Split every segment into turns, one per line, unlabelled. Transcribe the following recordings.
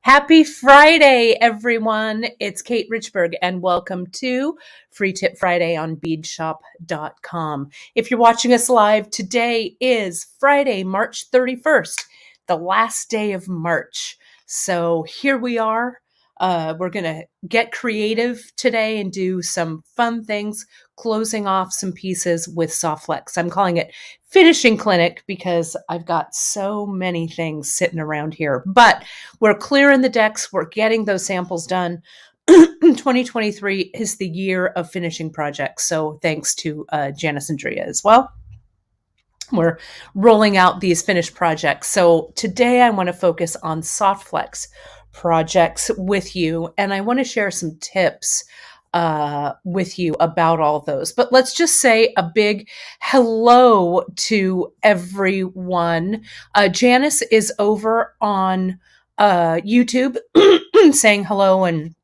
Happy Friday, everyone. It's Kate Richberg, and welcome to Free Tip Friday on beadshop.com. If you're watching us live, today is Friday, March 31st, the last day of March. So here we are. We're going to get creative today and do some fun things, closing off some pieces with Soft Flex. I'm calling it Finishing Clinic because I've got so many things sitting around here. But we're clearing the decks. We're getting those samples done. 2023 is the year of finishing projects. So thanks to Janice and Drea as well. We're rolling out these finished projects. So today I want to focus on Soft Flex projects with you, and I want to share some tips with you about all those. But let's just say a big hello to everyone. Janice is over on YouTube saying hello and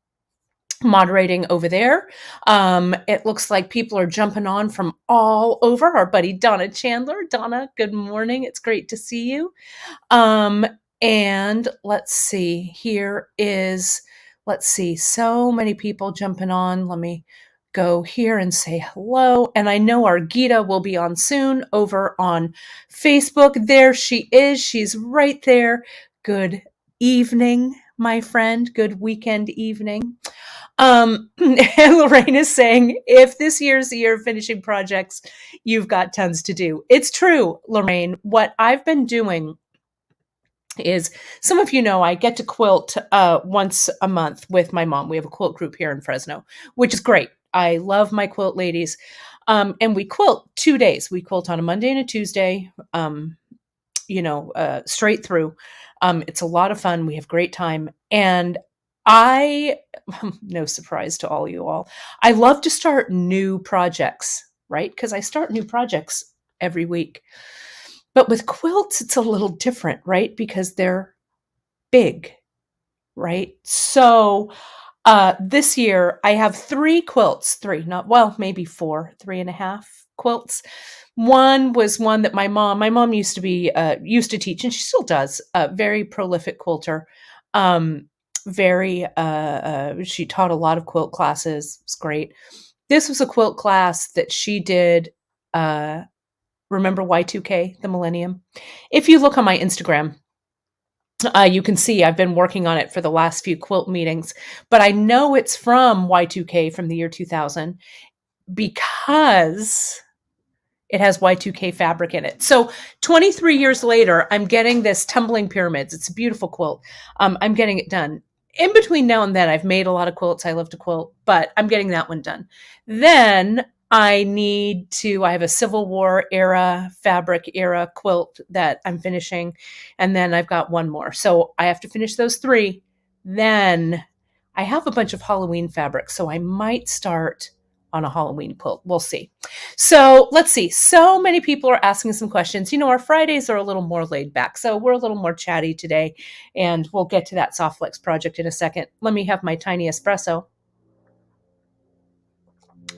moderating over there. It looks like people are jumping on from all over. Our buddy Donna Chandler. Donna, good morning. It's great to see you. And let's see, so many people jumping on. Let me go here and say hello. And I know our Gita will be on soon over on Facebook. There she is. She's right there. Good evening, my friend. Good weekend evening. And Lorraine is saying, if this year's the year of finishing projects, you've got tons to do. It's true, Lorraine. What I've been doing is, some of you know, I get to quilt once a month with my mom. We have a quilt group here in Fresno, which is great. I love my quilt ladies. And we quilt 2 days. We quilt on a Monday and a Tuesday, straight through. It's a lot of fun. We have great time. And no surprise to all you all, I love to start new projects, right? Because I start new projects every week. But with quilts, it's a little different, right? Because they're big, right? So this year I have 3 quilts, maybe 4, 3.5 quilts. One was one that my mom used to teach, and she still does, a very prolific quilter. She taught a lot of quilt classes. It's great. This was a quilt class that she did, remember Y2K, the millennium? If you look on my Instagram, you can see I've been working on it for the last few quilt meetings, but I know it's from Y2K, from the year 2000, because it has Y2K fabric in it. So 23 years later, I'm getting this Tumbling Pyramids. It's a beautiful quilt. I'm getting it done. In between now and then, I've made a lot of quilts. I love to quilt, but I'm getting that one done. Then I have a Civil War era, fabric era quilt that I'm finishing. And then I've got one more. So I have to finish those 3. Then I have a bunch of Halloween fabric. So I might start on a Halloween quilt. We'll see. So let's see. So many people are asking some questions. Our Fridays are a little more laid back. So we're a little more chatty today, and we'll get to that Soft Flex project in a second. Let me have my tiny espresso.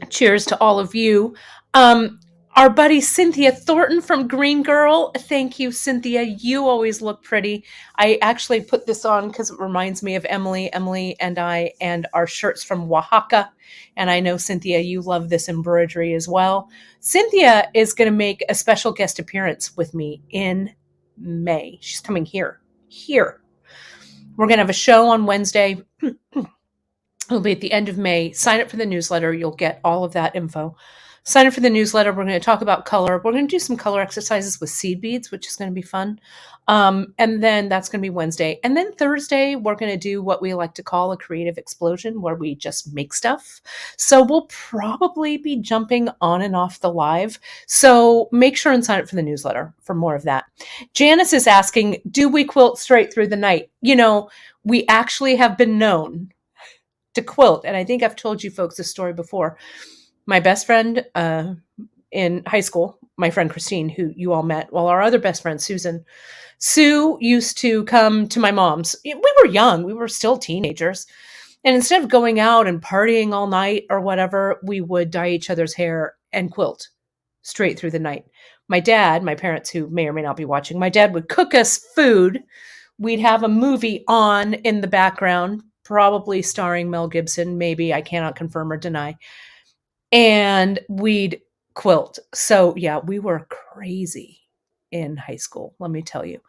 Cheers to all of you. Our buddy Cynthia Thornton from Green Girl. Thank you, Cynthia. You always look pretty. I actually put this on because it reminds me of Emily and I, and our shirts from Oaxaca. And I know, Cynthia, you love this embroidery as well. Cynthia is going to make a special guest appearance with me in May. She's coming here. We're going to have a show on Wednesday. It'll be at the end of May. Sign up for the newsletter. You'll get all of that info. Sign up for the newsletter. We're going to talk about color. We're going to do some color exercises with seed beads, which is going to be fun. And then that's going to be Wednesday. And then Thursday, we're going to do what we like to call a creative explosion, where we just make stuff. So we'll probably be jumping on and off the live. So make sure and sign up for the newsletter for more of that. Janice is asking, do we quilt straight through the night? We actually have been known to quilt. And I think I've told you folks this story before. My best friend in high school, my friend Christine, who you all met, well, our other best friend, Sue used to come to my mom's. We were young. We were still teenagers. And instead of going out and partying all night or whatever, we would dye each other's hair and quilt straight through the night. My dad, my parents who may or may not be watching, my dad would cook us food. we'd have a movie on in the background, probably starring Mel Gibson, maybe, I cannot confirm or deny, and we'd quilt. So yeah, we were crazy in high school, let me tell you.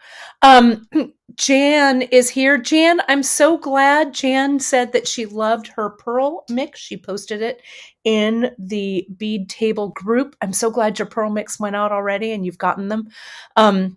Um, Jan is here. Jan, I'm so glad. Jan said that she loved her pearl mix. She posted it in the bead table group. I'm so glad your pearl mix went out already and you've gotten them. I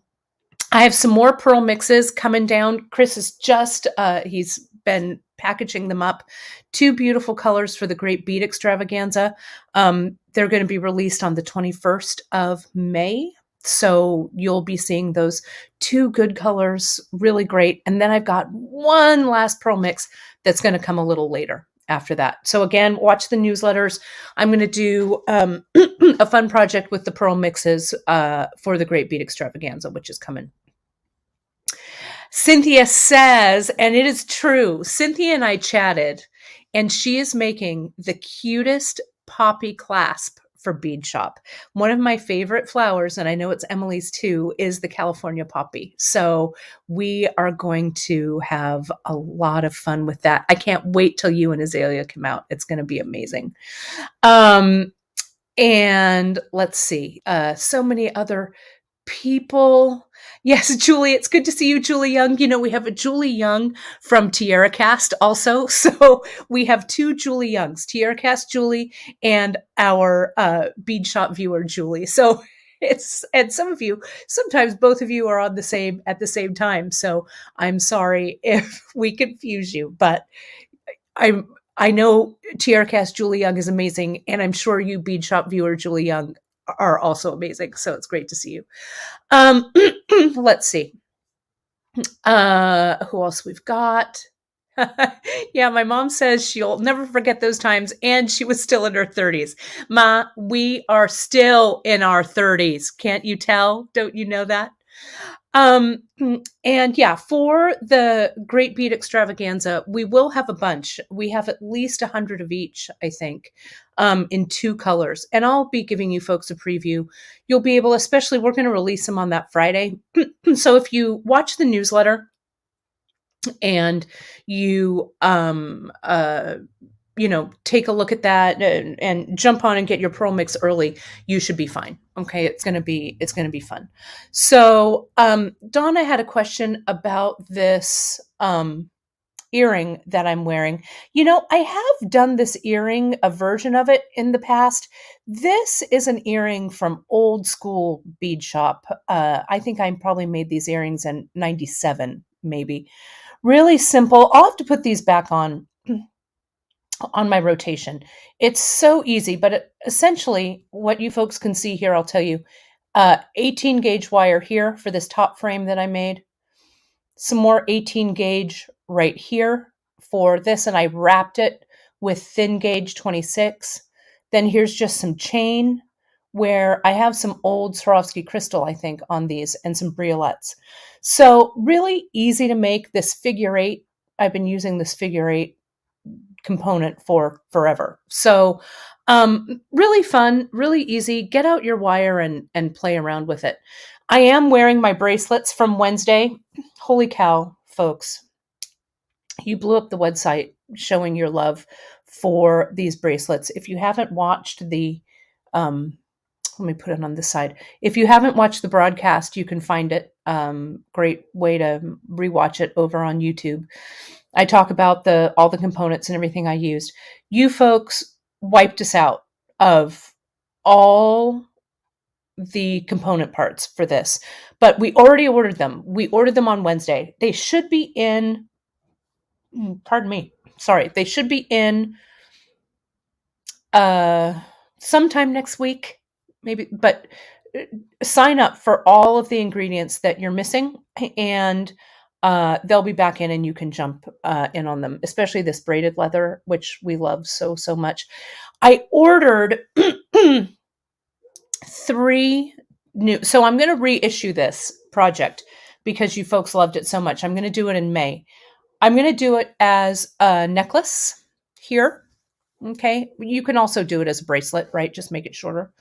have some more pearl mixes coming down. Chris is just, he's been packaging them up. Two beautiful colors for the Great Bead Extravaganza. They're going to be released on the 21st of May. So you'll be seeing those two good colors, really great. And then I've got one last pearl mix that's going to come a little later after that. So again, watch the newsletters. I'm going to do a fun project with the pearl mixes for the Great Bead Extravaganza, which is coming. Cynthia says, and it is true, Cynthia and I chatted, and she is making the cutest poppy clasp for bead shop. One of my favorite flowers, and I know it's Emily's too, is the California poppy. So we are going to have a lot of fun with that. I can't wait till you and Azalea come out. It's going to be amazing. And let's see, so many other people. Yes, Julie, it's good to see you, Julie Young. You know, we have a Julie Young from Tierra Cast also. So we have two Julie Youngs, Tierra Cast Julie and our bead shop viewer, Julie. So it's, and some of you, sometimes both of you are on the same, at the same time. So I'm sorry if we confuse you, but I know Tierra Cast Julie Young is amazing. And I'm sure you bead shop viewer, Julie Young, are also amazing. So it's great to see you. Let's see. Who else we've got? Yeah, my mom says she'll never forget those times, and she was still in her 30s. Ma, we are still in our 30s. Can't you tell? Don't you know that? And yeah, for the Great Bead Extravaganza, we will have a bunch. We have at least 100 of each, I think, in two colors. And I'll be giving you folks a preview. You'll be able, especially, we're going to release them on that Friday. So if you watch the newsletter and you, take a look at that and jump on and get your pearl mix early, you should be fine. Okay. It's going to be fun. So, Donna had a question about this, earring that I'm wearing. You know, I have done this earring, a version of it in the past. This is an earring from old school bead shop. I think I probably made these earrings in 97, maybe. Really simple. I'll have to put these back on my rotation. It's so easy, but essentially what you folks can see here, I'll tell you, 18 gauge wire here for this top frame that I made, some more 18 gauge right here for this, and I wrapped it with thin gauge 26. Then here's just some chain where I have some old Swarovski crystal, I think, on these, and some briolets. So really easy to make this figure eight. I've been using this figure eight component for forever. So really fun, really easy. Get out your wire and play around with it. I am wearing my bracelets from Wednesday. Holy cow, folks. You blew up the website showing your love for these bracelets. If you haven't watched the, let me put it on this side. If you haven't watched the broadcast, you can find it. Great way to rewatch it over on YouTube. I talk about all the components and everything I used. You folks wiped us out of all the component parts for this, but we already ordered them. We ordered them on Wednesday. They should be in, pardon me, sorry. They should be in sometime next week, maybe, but sign up for all of the ingredients that you're missing, and they'll be back in and you can jump in on them, especially this braided leather, which we love so, so much. I ordered 3 new, so I'm going to reissue this project because you folks loved it so much. I'm going to do it in May. I'm going to do it as a necklace here. Okay. You can also do it as a bracelet, right? Just make it shorter.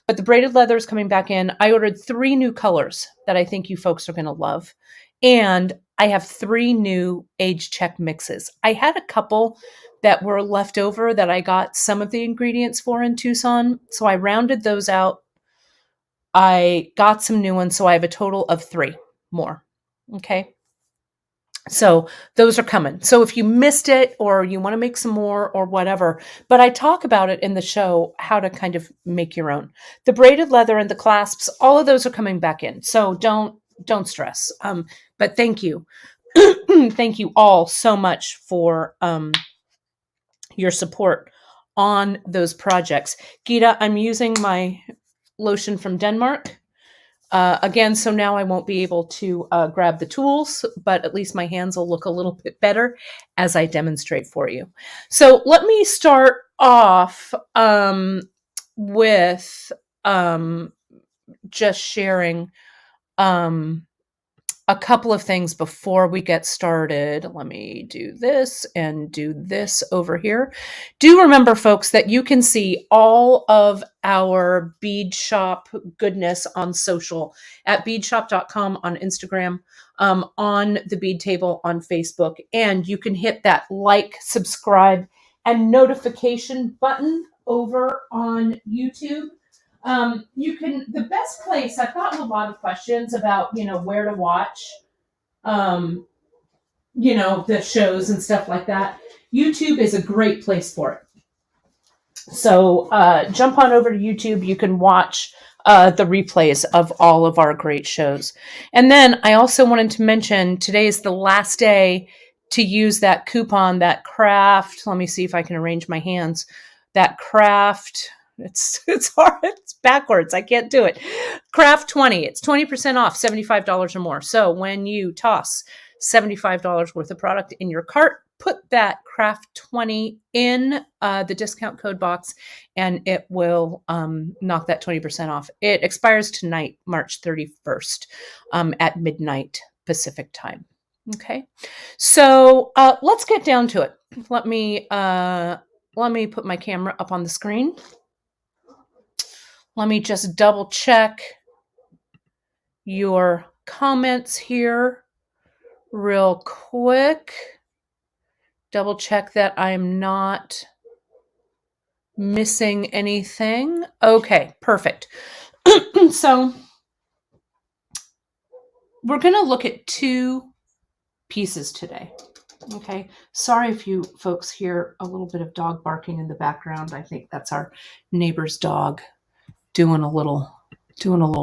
But the braided leather is coming back in. I ordered 3 new colors that I think you folks are going to love. And I have 3 new age check mixes. I had a couple that were left over that I got some of the ingredients for in Tucson. So I rounded those out. I got some new ones. So I have a total of 3 more. Okay. So those are coming. So if you missed it or you want to make some more or whatever, but I talk about it in the show, how to kind of make your own. The braided leather and the clasps, all of those are coming back in. So don't stress. But thank you. Thank you all so much for your support on those projects. Gita, I'm using my lotion from Denmark. Again, so now I won't be able to grab the tools, but at least my hands will look a little bit better as I demonstrate for you. So let me start off with just sharing a couple of things before we get started. Let me do this and do this over here. Do remember, folks, that you can see all of our bead shop goodness on social at beadshop.com on Instagram, on the bead table on Facebook, and you can hit that like, subscribe, and notification button over on YouTube. The best place, I've gotten a lot of questions about, where to watch, the shows and stuff like that. YouTube is a great place for it. So jump on over to YouTube. You can watch the replays of all of our great shows. And then I also wanted to mention today is the last day to use that coupon, that craft. Let me see if I can arrange my hands. That craft. It's hard. It's backwards. I can't do it. Craft 20. It's 20% off, $75 or more. So when you toss $75 worth of product in your cart, put that craft 20 in the discount code box, and it will knock that 20% off. It expires tonight, March 31st, at midnight Pacific time. Okay. So let's get down to it. Let me put my camera up on the screen. Let me just double check your comments here real quick. Double check that I'm not missing anything. Okay, perfect. So we're going to look at 2 pieces today. Okay, sorry if you folks hear a little bit of dog barking in the background. I think that's our neighbor's dog doing a little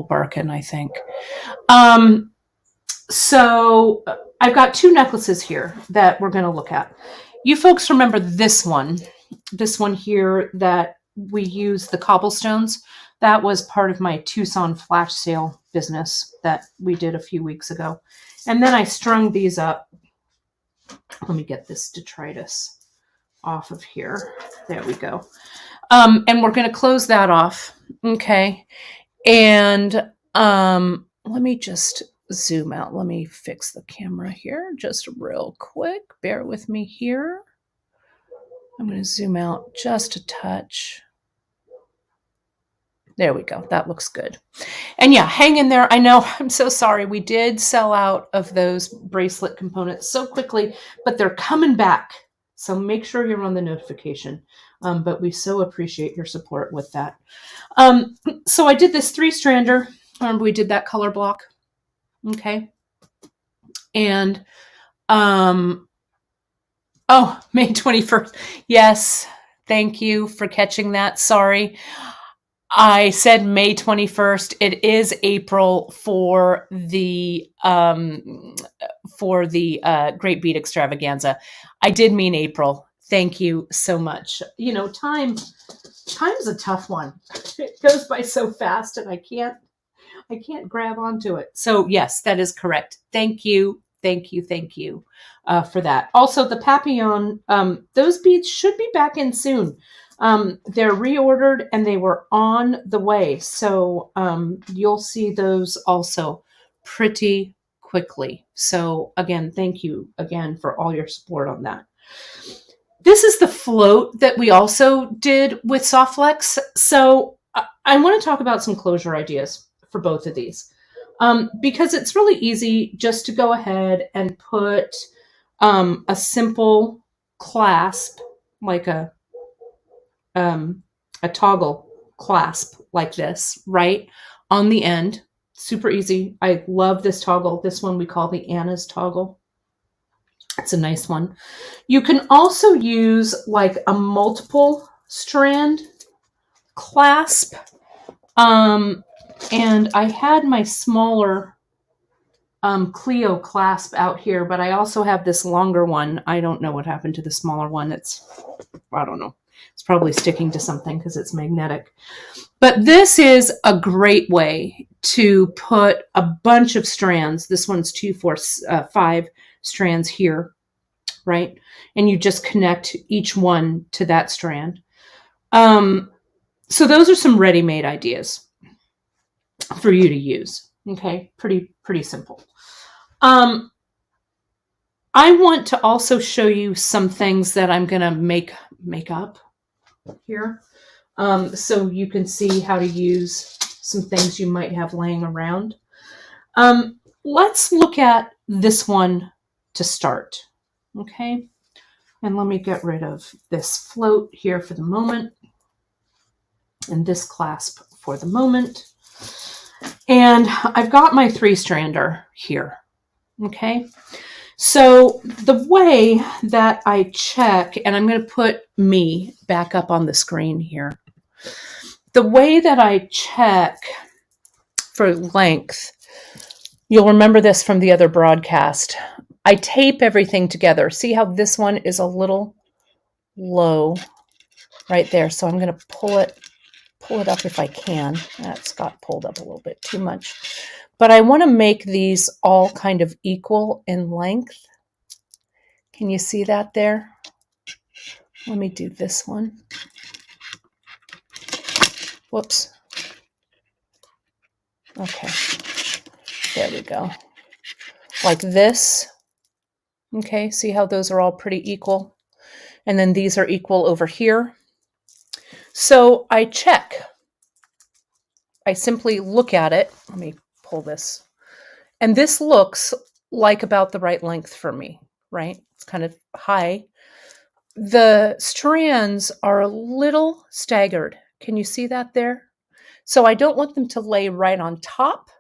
barking, I think. So I've got 2 necklaces here that we're going to look at. You folks remember this one here that we use the cobblestones. That was part of my Tucson flash sale business that we did a few weeks ago. And then I strung these up. Let me get this detritus off of here. There we go. And we're going to close that off. Okay. And let me just zoom out. Let me fix the camera here just real quick. Bear with me here. I'm going to zoom out just a touch. There we go. That looks good. And yeah, hang in there. I know, I'm so sorry. We did sell out of those bracelet components so quickly, but they're coming back. So make sure you're on the notification. But we so appreciate your support with that. So I did this 3-strander. Remember we did that color block. Okay. And, May 21st. Yes. Thank you for catching that. Sorry. I said May 21st. It is April for the Great Bead Extravaganza. I did mean April. Thank you so much. Time's a tough one. It goes by so fast and I can't grab onto it. So yes, that is correct. Thank you for that. Also, the Papillon, those beads should be back in soon. They're reordered and they were on the way. So you'll see those also pretty quickly. So again, thank you again for all your support on that. This is the float that we also did with Softflex. So I want to talk about some closure ideas for both of these. because it's really easy just to go ahead and put a simple clasp, like a toggle clasp like this, right on the end. Super easy. I love this toggle. This one we call the Anna's toggle. It's a nice one. You can also use like a multiple strand clasp. And I had my smaller Clio clasp out here, but I also have this longer one. I don't know what happened to the smaller one. I don't know. It's probably sticking to something because it's magnetic. But this is a great way to put a bunch of strands. This one's 2, 4, 5 strands here, right? And you just connect each one to that strand. So those are some ready-made ideas for you to use. Okay, pretty simple. I want to also show you some things that I'm going to make up here. So you can see how to use some things you might have laying around. Let's look at this one to start. Okay. And let me get rid of this float here for the moment and this clasp for the moment. And I've got my 3-strander here. Okay. So the way that I check, and I'm going to put me back up on the screen here. The way that I check for length, you'll remember this from the other broadcast. I tape everything together. See how this one is a little low right there. So I'm going to pull it up if I can. That's got pulled up a little bit too much. But I want to make these all kind of equal in length. Can you see that there? Let me do this one. Whoops. Okay. There we go. Like this. Okay, see how those are all pretty equal? And then these are equal over here. So I check. I simply look at it. Let me pull this. And this looks like about the right length for me, right? It's kind of high. The strands are a little staggered. Can you see that there? So I don't want them to lay right on top,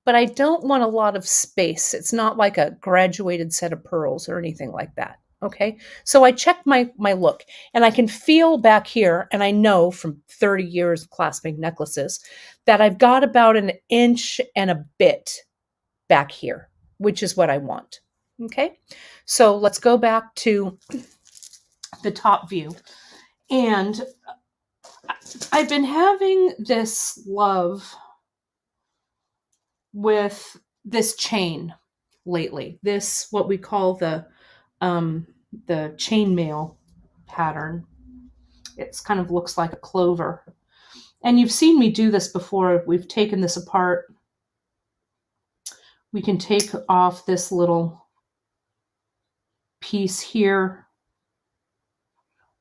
but I don't want a lot of space. It's not like a graduated set of pearls or anything like that. Okay, so I check my look, and I can feel back here, and I know from 30 years of clasping necklaces that I've got about 1 inch and a bit back here, which is what I want. Okay, so let's go back to the top view. And I've been having this love with this chain lately. This, what we call the chainmail pattern. It's kind of looks like a clover. And you've seen me do this before. We've taken this apart. We can take off this little piece here,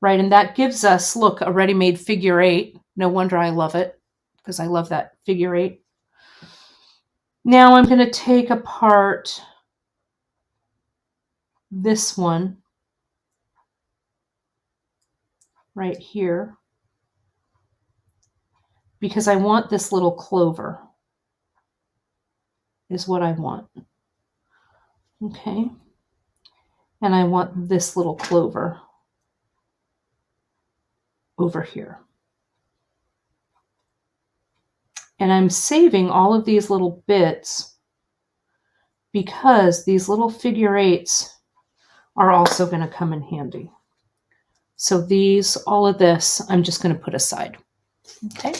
right? And that gives us, look, a ready-made figure 8. No wonder I love it, because I love that figure 8. Now I'm going to take apart this one right here, because I want this little clover is what I want. Okay. And I want this little clover over here. And I'm saving all of these little bits because these little figure 8s are also going to come in handy. So these, all of this, I'm just going to put aside. Okay.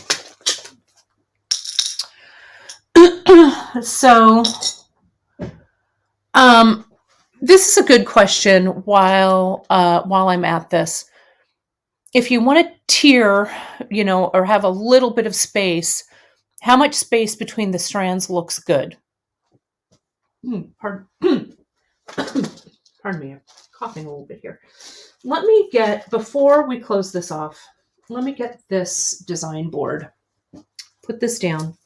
So, this is a good question while I'm at this. If you want to tier, or have a little bit of space, how much space between the strands looks good? Pardon me, I'm coughing a little bit here. Let me get, before we close this off, let me get this design board. Put this down.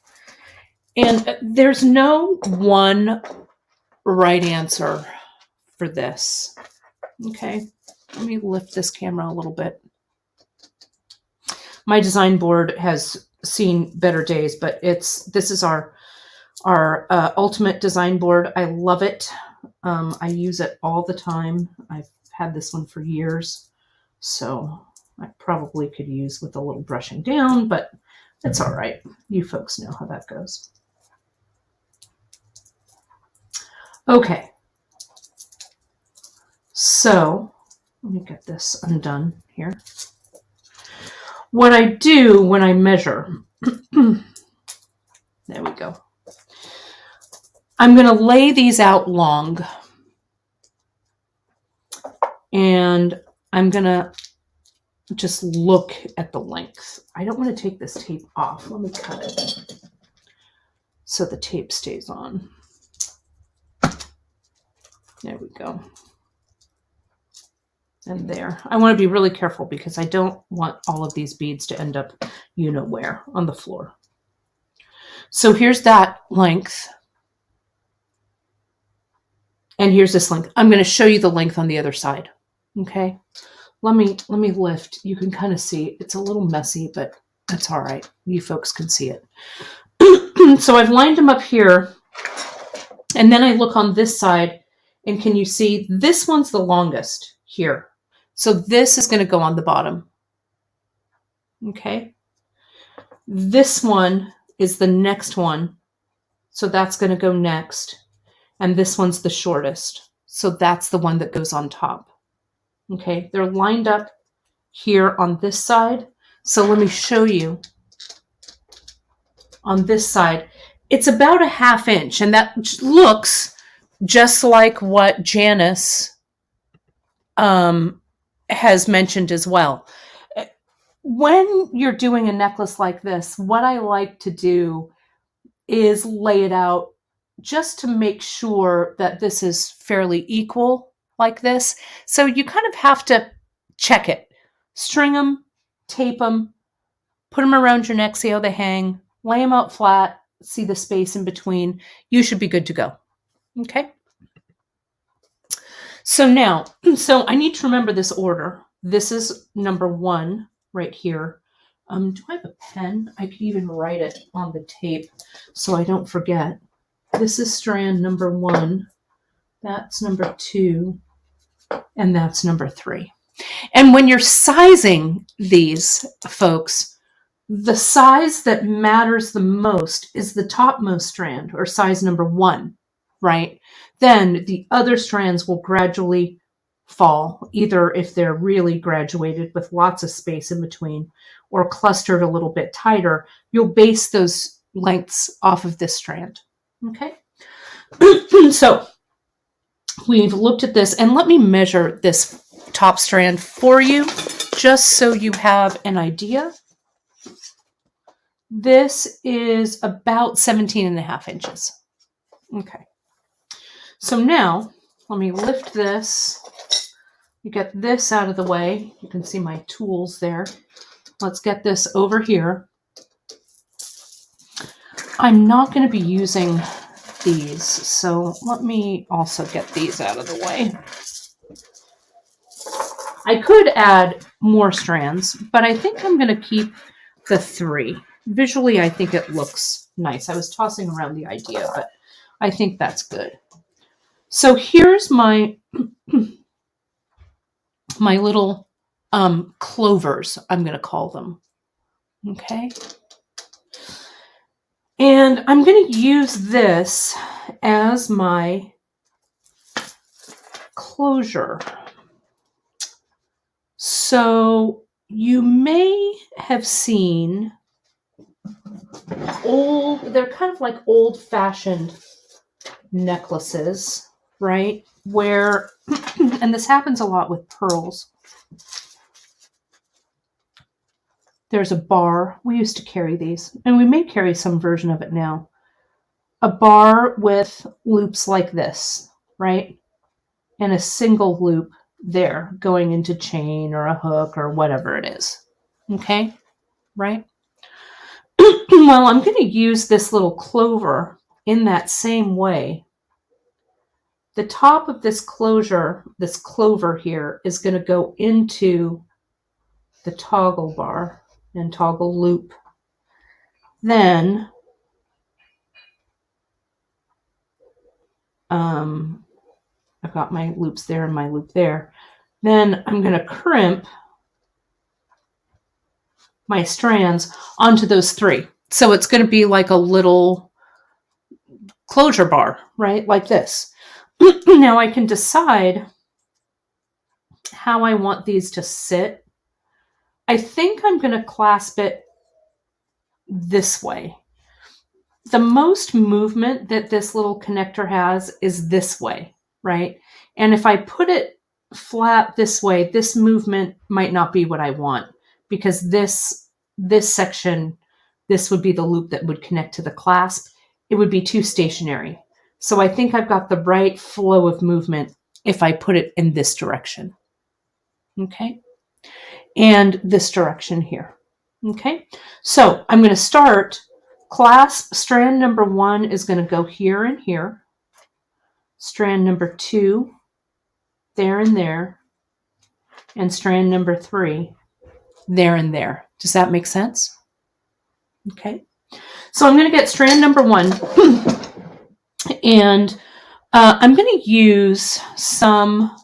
And there's no one right answer for this. Okay, let me lift this camera a little bit. My design board has seen better days, but this is our ultimate design board. I love it. I use it all the time. I've had this one for years, so I probably could use with a little brushing down, but it's all right. You folks know how that goes. Okay, so let me get this undone here. What I do when I measure, there we go. I'm going to lay these out long, and I'm going to just look at the length. I don't want to take this tape off. Let me cut it so the tape stays on. There we go. And there. I want to be really careful because I don't want all of these beads to end up you know where on the floor. So here's that length. And here's this length. I'm going to show you the length on the other side. Okay. Let me lift. You can kind of see it's a little messy, but that's all right. You folks can see it. So I've lined them up here, and then I look on this side, and can you see this one's the longest here? So this is going to go on the bottom. Okay. This one is the next one. So that's going to go next. And this one's the shortest. So that's the one that goes on top. Okay. They're lined up here on this side. So let me show you on this side. It's about a 1/2 inch, and that looks just like what Janice has mentioned as well. When you're doing a necklace like this, what I like to do is lay it out just to make sure that this is fairly equal like this. So you kind of have to check it. String them, tape them, put them around your neck, see how they hang, lay them out flat, see the space in between. You should be good to go. Okay. So now, I need to remember this order. This is number 1 right here. Do I have a pen? I could even write it on the tape so I don't forget. This is strand number 1. That's number 2. And that's number 3. And when you're sizing these, folks, the size that matters the most is the topmost strand, or size number 1, right? Then the other strands will gradually fall, either if they're really graduated with lots of space in between or clustered a little bit tighter, you'll base those lengths off of this strand. Okay. So we've looked at this, and let me measure this top strand for you just so you have an idea. This is about 17.5 inches. Okay. So now let me lift this. You get this out of the way. You can see my tools there. Let's get this over here. I'm not going to be using these, so let me also get these out of the way. I could add more strands, but I think I'm going to keep the 3. Visually, I think it looks nice. I was tossing around the idea, but I think that's good. So here's my my little clovers, I'm going to call them. Okay. And I'm going to use this as my closure. So you may have seen they're kind of like old-fashioned necklaces, right? Where, and this happens a lot with pearls. There's a bar. We used to carry these, and we may carry some version of it now. A bar with loops like this, right? And a single loop there going into chain or a hook or whatever it is. Okay? Right? Well, I'm going to use this little clover in that same way. The top of this clover here, is going to go into the toggle bar and toggle loop. Then I've got my loops there and my loop there. Then I'm going to crimp my strands onto those three. So it's going to be like a little closure bar, right? Like this. Now I can decide how I want these to sit. I think I'm going to clasp it this way. The most movement that this little connector has is this way, right? And if I put it flat this way, this movement might not be what I want, because this section, this would be the loop that would connect to the clasp. It would be too stationary. So I think I've got the right flow of movement if I put it in this direction. Okay. And this direction here. Okay. So I'm going to start. Clasp strand number 1 is going to go here and here. Strand number 2, there and there. And strand number 3, there and there. Does that make sense? Okay. So I'm going to get strand number 1. And I'm going to use some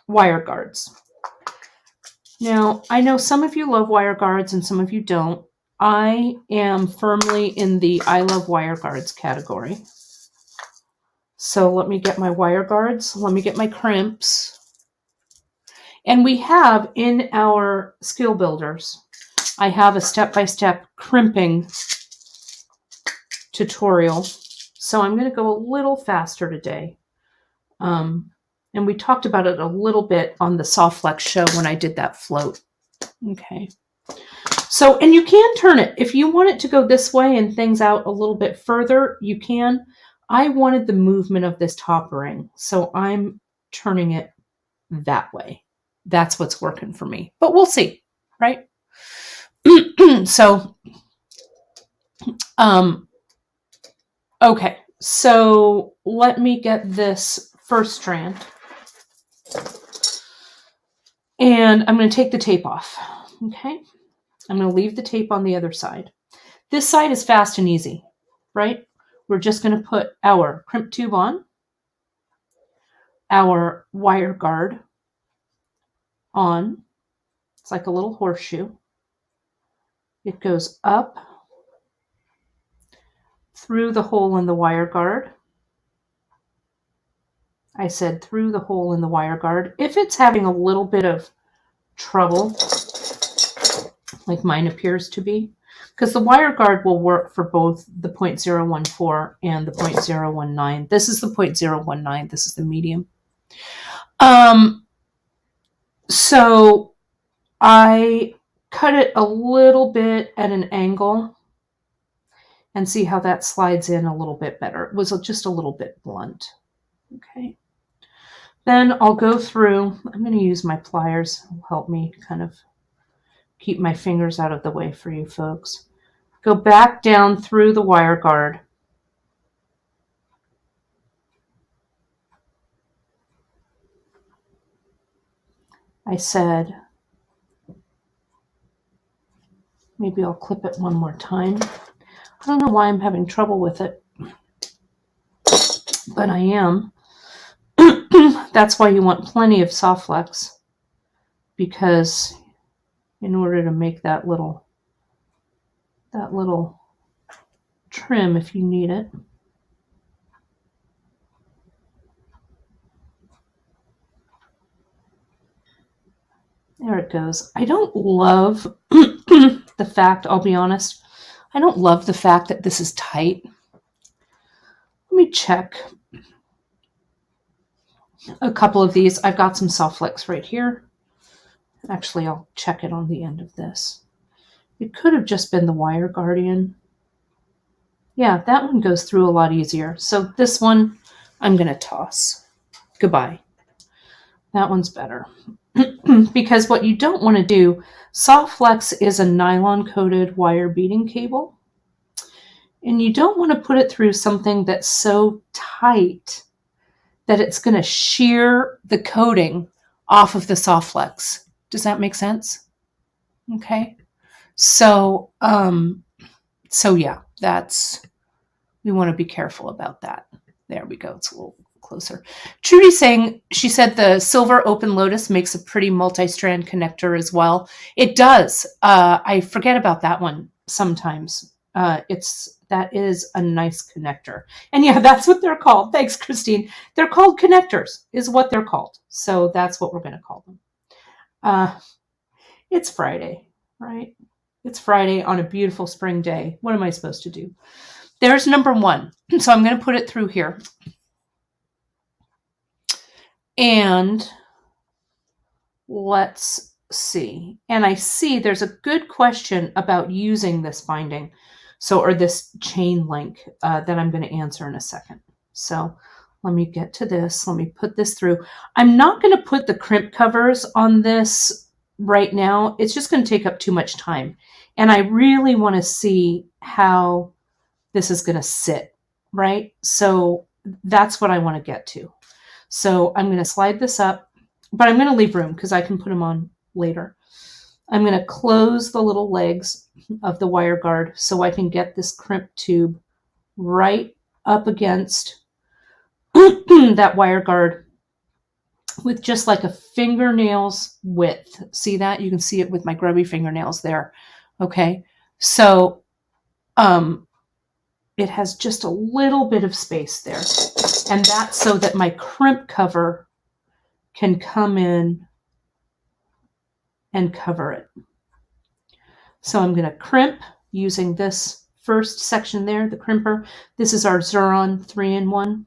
wire guards. Now, I know some of you love wire guards and some of you don't. I am firmly in the I love wire guards category. So let me get my wire guards. Let me get my crimps. And we have in our skill builders, I have a step-by-step crimping tutorial. So I'm going to go a little faster today. And we talked about it a little bit on the Soft Flex show when I did that float. Okay. So, and you can turn it. If you want it to go this way and things out a little bit further, you can. I wanted the movement of this top ring, so I'm turning it that way. That's what's working for me. But we'll see, right? So, okay. So let me get this first strand. And I'm going to take the tape off. Okay. I'm going to leave the tape on the other side. This side is fast and easy, right? We're just going to put our crimp tube on, our wire guard on. It's like a little horseshoe. It goes up through the hole in the wire guard. I said through the hole in the wire guard. If it's having a little bit of trouble, like mine appears to be, because the wire guard will work for both the 0.014 and the 0.019. This is the 0.019. This is the medium. So I cut it a little bit at an angle and see how that slides in a little bit better. It was just a little bit blunt. Okay. Then I'll go through, I'm going to use my pliers. It'll help me kind of keep my fingers out of the way for you folks. Go back down through the wire guard. I said, maybe I'll clip it one more time. I don't know why I'm having trouble with it, but I am. That's why you want plenty of Soft Flex, because in order to make that little trim if you need it. There it goes. I don't love the fact, I'll be honest, I don't love the fact that this is tight. Let me check a couple of these. I've got some Soft Flex right here. Actually, I'll check it on the end of this. It could have just been the Wire Guardian. Yeah, that one goes through a lot easier. So this one, I'm going to toss. Goodbye. That one's better. Because what you don't want to do, Soft Flex is a nylon coated wire beading cable. And you don't want to put it through something that's so tight that it's going to shear the coating off of the Soft Flex. Does that make sense? Okay. So yeah, we want to be careful about that. There we go. It's a little closer. Trudy's saying, she said the silver open lotus makes a pretty multi-strand connector as well. It does. I forget about that one sometimes. That is a nice connector. And yeah, that's what they're called. Thanks, Christine. They're called connectors is what they're called. So that's what we're going to call them. It's Friday, right? It's Friday on a beautiful spring day. What am I supposed to do? There's number one. So I'm going to put it through here. And let's see. And I see there's a good question about using this binding. Or this chain link that I'm going to answer in a second. So let me get to this. Let me put this through. I'm not going to put the crimp covers on this right now. It's just going to take up too much time. And I really want to see how this is going to sit, right? So that's what I want to get to. So I'm going to slide this up, but I'm going to leave room because I can put them on later. I'm going to close the little legs of the wire guard so I can get this crimp tube right up against that wire guard with just like a fingernail's width. See that? You can see it with my grubby fingernails there. Okay. So it has just a little bit of space there. And that's so that my crimp cover can come in and cover it. So I'm going to crimp using this first section there, the crimper. This is our Xuron 3-in-1.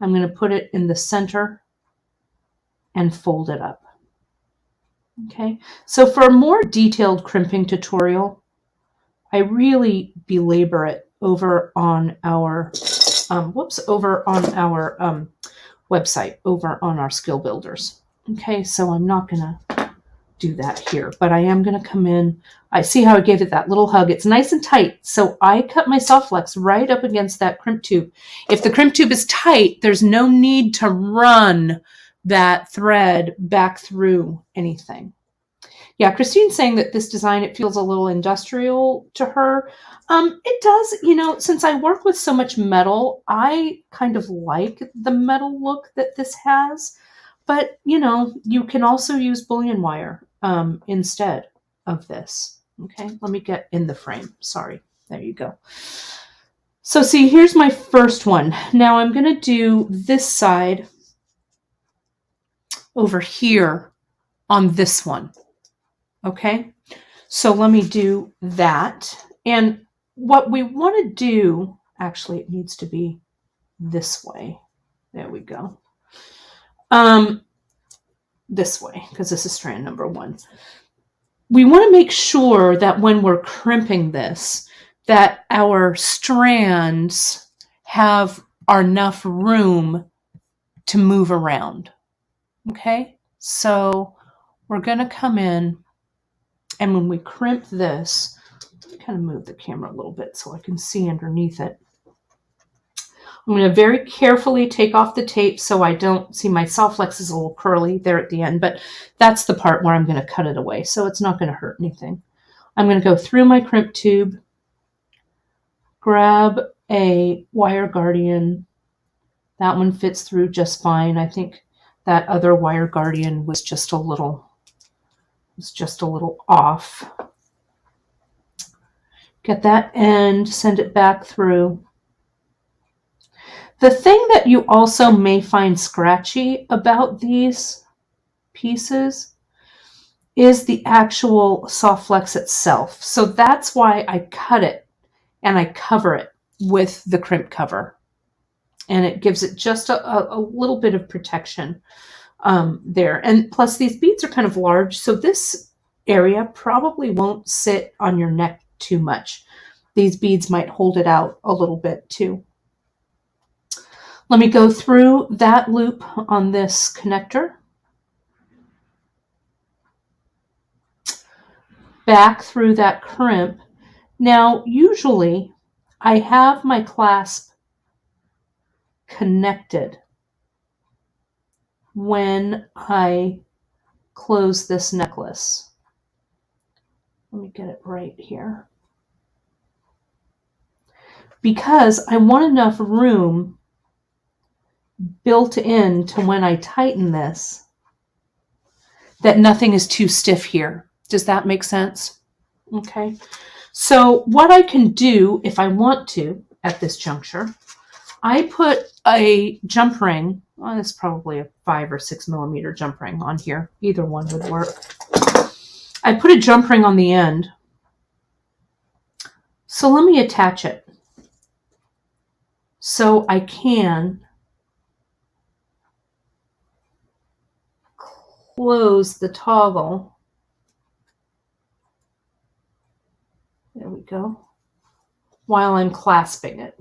I'm going to put it in the center and fold it up. Okay, so for a more detailed crimping tutorial, I really belabor it over on our website, over on our Skill Builders. Okay, so I'm not going to do that here, but I am going to come in. I see how I gave it that little hug. It's nice and tight. So I cut my Soft Flex right up against that crimp tube. If the crimp tube is tight, there's no need to run that thread back through anything. Yeah, Christine's saying that this design, it feels a little industrial to her. It does, since I work with so much metal, I kind of like the metal look that this has. But, you can also use bullion wire instead of this. Okay, let me get in the frame. Sorry. There you go. So see, here's my first one. Now I'm going to do this side over here on this one. Okay, so let me do that. And what we want to do, actually, it needs to be this way. There we go. This way, because this is strand number 1. We want to make sure that when we're crimping this, that our strands have enough room to move around. Okay, so we're going to come in, and when we crimp this, kind of move the camera a little bit so I can see underneath it. I'm going to very carefully take off the tape so I don't see my Soft Flex is a little curly there at the end, but that's the part where I'm going to cut it away, so it's not going to hurt anything. I'm going to go through my crimp tube, grab a wire guardian. That one fits through just fine. I think that other wire guardian was just a little off. Get that end, send it back through. The thing that you also may find scratchy about these pieces is the actual Soft Flex itself. So that's why I cut it and I cover it with the crimp cover. And it gives it just a little bit of protection there. And plus these beads are kind of large, so this area probably won't sit on your neck too much. These beads might hold it out a little bit too. Let me go through that loop on this connector. back through that crimp. Now, usually I have my clasp connected when I close this necklace. Let me get it right here. Because I want enough room built in to when I tighten this that nothing is too stiff here. Does that make sense? Okay. So what I can do if I want to at this juncture, I put a jump ring, well, it's probably a 5 or 6 millimeter jump ring on here. Either one would work. I put a jump ring on the end. So let me attach it so I can close the toggle. There we go. While I'm clasping it.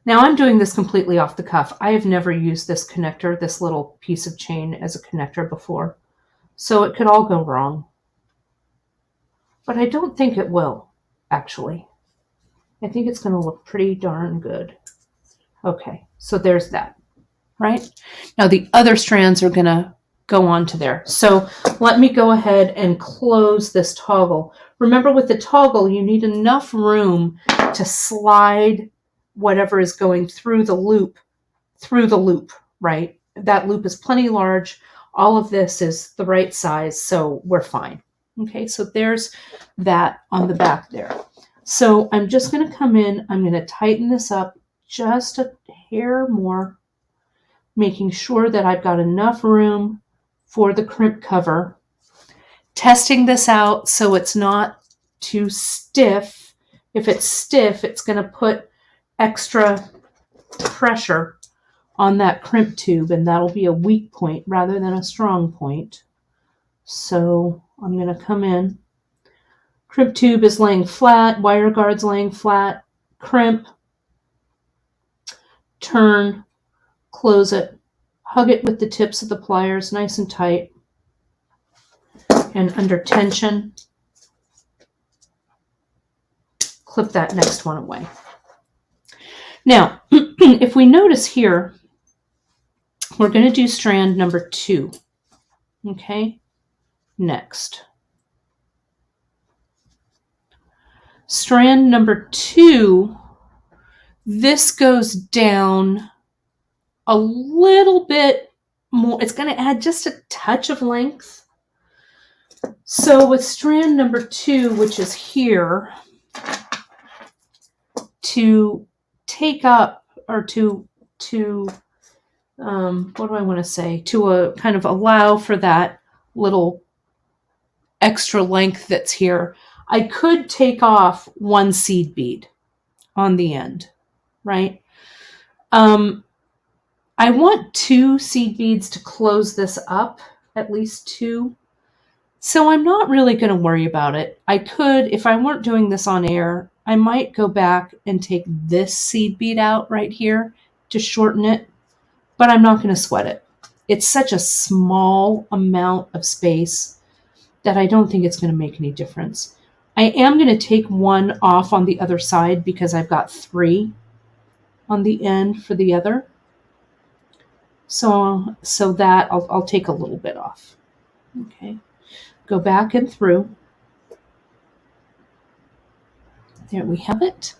Now I'm doing this completely off the cuff. I have never used this connector, this little piece of chain as a connector before. So it could all go wrong. But I don't think it will, actually. I think it's going to look pretty darn good. Okay, so there's that, right? Now the other strands are going to go onto there. So let me go ahead and close this toggle. Remember, with the toggle, you need enough room to slide whatever is going through the loop, right? That loop is plenty large. All of this is the right size, so we're fine. Okay, so there's that on the back there. So I'm just going to come in, I'm going to tighten this up just a hair more, making sure that I've got enough room for the crimp cover. Testing this out so it's not too stiff. If it's stiff, it's going to put extra pressure on that crimp tube, and that'll be a weak point rather than a strong point. So I'm going to come in. Crimp tube is laying flat, wire guard's laying flat, crimp, turn, close it, hug it with the tips of the pliers nice and tight and under tension. Clip that next one away. Now, if we notice here, we're going to do strand number 2. Okay, next. Strand number 2, this goes down a little bit more. It's going to add just a touch of length. So with strand number 2, which is here, to take up, or to what do I want to say? To kind of allow for that little extra length that's here, I could take off one seed bead on the end, right? I want 2 seed beads to close this up, at least 2. So I'm not really going to worry about it. I could, if I weren't doing this on air, I might go back and take this seed bead out right here to shorten it, but I'm not going to sweat it. It's such a small amount of space that I don't think it's going to make any difference. I am going to take one off on the other side because I've got 3 on the end for the other. So that I'll take a little bit off. Okay. Go back and through. There we have it.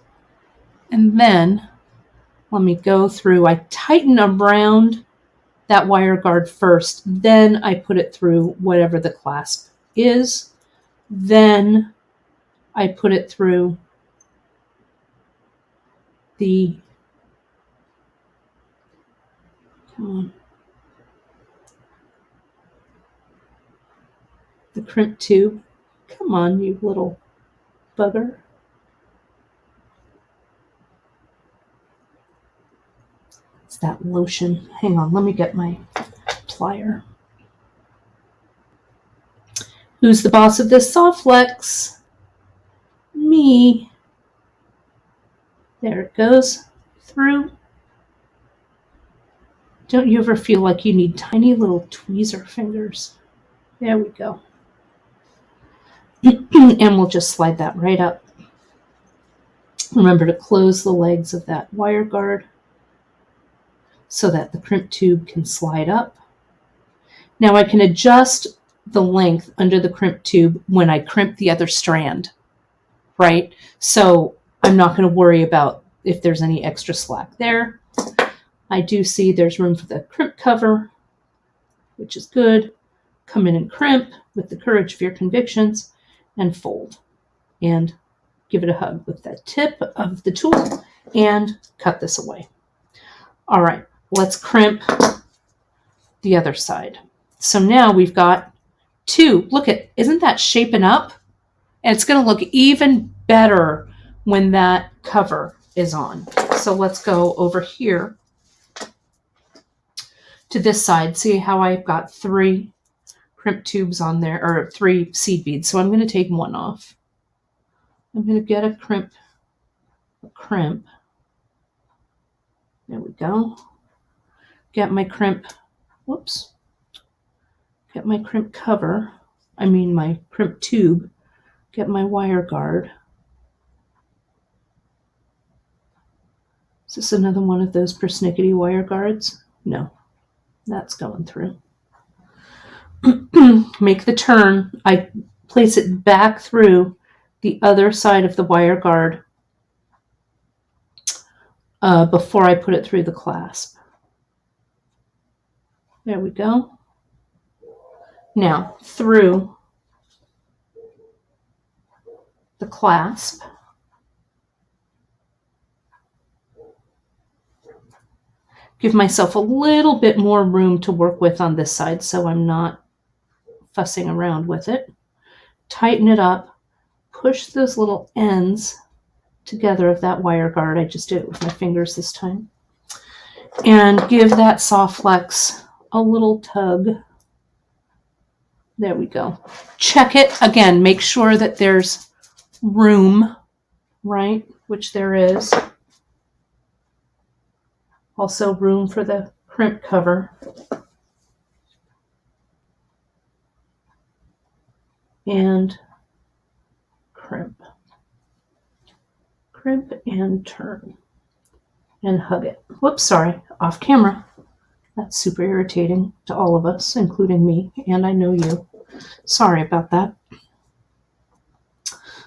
And then let me go through. I tighten around that wire guard first. Then I put it through whatever the clasp is. Then I put it through the, come on, the crimp tube. Come on, you little bugger. It's that lotion. Hang on, let me get my plier. Who's the boss of this soft flex? Me. There it goes through. Don't you ever feel like you need tiny little tweezer fingers? There we go. And we'll just slide that right up. Remember to close the legs of that wire guard so that the crimp tube can slide up. Now I can adjust the length under the crimp tube when I crimp the other strand, right? So I'm not going to worry about if there's any extra slack there. I do see there's room for the crimp cover, which is good. Come in and crimp with the courage of your convictions and fold and give it a hug with the tip of the tool and cut this away. All right, let's crimp the other side. So now we've got two. Look at, isn't that shaping up? And it's going to look even better when that cover is on. So let's go over here to this side. See how I've got 3 crimp tubes on there, or 3 seed beads. So I'm going to take one off. I'm going to get a crimp. There we go. Get my crimp. Whoops. Get my crimp cover. I mean my crimp tube. Get my wire guard. Is this another one of those persnickety wire guards? No, that's going through. Make the turn. I place it back through the other side of the wire guard before I put it through the clasp. There we go. Now through the clasp, give myself a little bit more room to work with on this side so I'm not fussing around with it. Tighten it up, push those little ends together of that wire guard. I just did it with my fingers this time. And give that soft flex a little tug. There we go. Check it again. Make sure that there's room, right? Which there is. Also room for the crimp cover. And crimp. Crimp and turn. And hug it. Whoops, sorry. Off camera. That's super irritating to all of us, including me, and I know you. Sorry about that.